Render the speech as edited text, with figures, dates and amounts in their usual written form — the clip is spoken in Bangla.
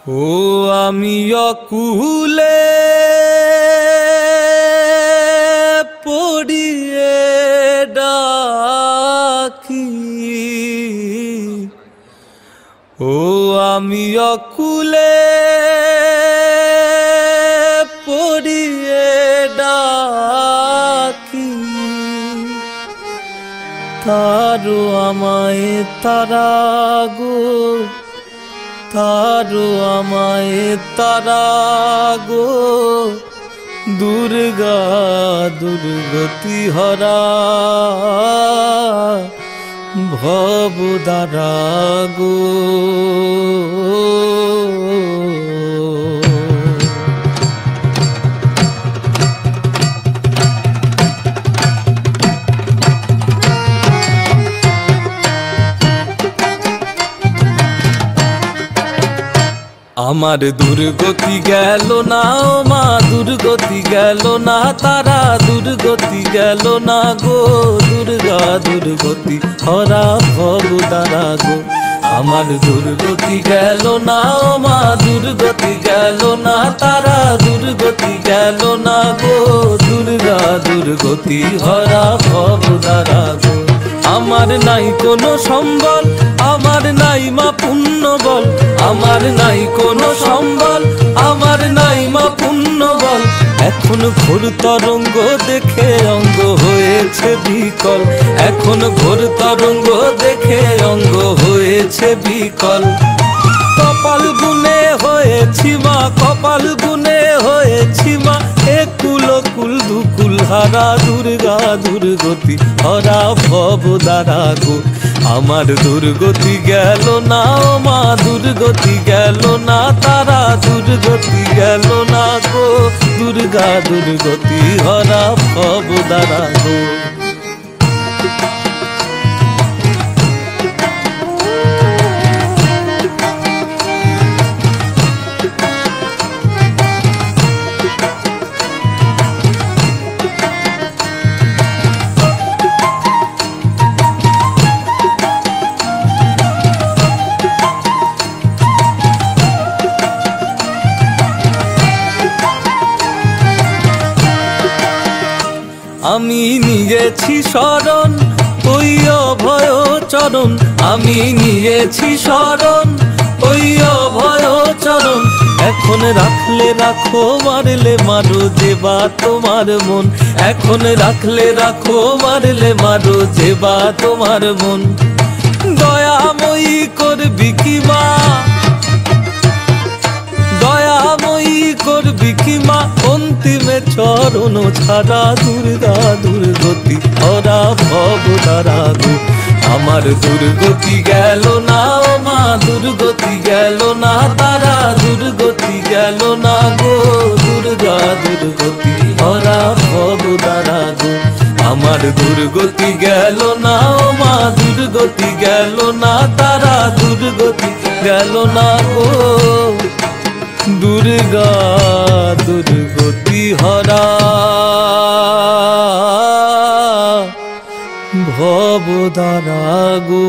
ও আমি অকুলে পড়িয়ে ডাকি, ও আমি অকুলে পড়িয়ে ডাকি, তারো আমায় তারা গো, তারো আমায় তারা গো, দুর্গা দুর্গতি হরা ভবদারা গো। আমার দুর্গতি গেল না ও মা, দুর্গতি গেল না, তারা দুর্গতি গেল না গো, দুর্গা দুর্গতি হরা ভবদারা গো। আমার দুর্গতি গেল না ও মা, দুর্গতি গেল না, তারা দুর্গতি গেল না গো, দুর্গা দুর্গতি হরা ভবদারা গো। আমার নাই কোনো সম্বল, আমার নাই মা পুণ্য বল, আমার নাই কোনো সম্বল, আমার নাই মা পুণ্য বল। এখন ঘোর তরঙ্গ দেখে অঙ্গ হয়েছে বিকল, এখন ঘোর তরঙ্গ দেখে অঙ্গ হয়েছে বিকল। কপাল গুনে হয়েছি মা, কপাল গুনে হয়েছি মা, একুল কুল দুকুল হারা দুর্গা দুর্গতি হরা ভবদারা গো। আমার দুর্গতি গেল না ও মা, দুর্গতি গেল না, তারা দুর্গতি গেল না গো, দুর্গা দুর্গতি হরা ভবদারা গো। আমি নিয়েছি শরণ ওই অভয় চরণ, আমি নিয়েছি শরণ ওই অভয় চরণ। এখন রাখলে রাখো, মারলে মারো যেবা তোমার মন, এখন রাখলে রাখো, মারলে মারো যেবা তোমার মন। দয়াময়ী করবি কি মা, দয়াময়ী করবি কি মা, অন্তিমে চরণ ছাড়া দুর্গা দুর্গতি হরা ভবদারা গো। আমার দুর্গতি গেল না ও মা, দুর্গতি গেল না, তারা দুর্গতি গেল না গো, দুর্গা দুর্গতি হরা ভবদারা গো। আমার দুর্গতি গেল না ও মা, দুর্গতি গেল না, তারা দুর্গতি গেল না গো, দুর্গা দুর্গতি হরা ভবদারা গো।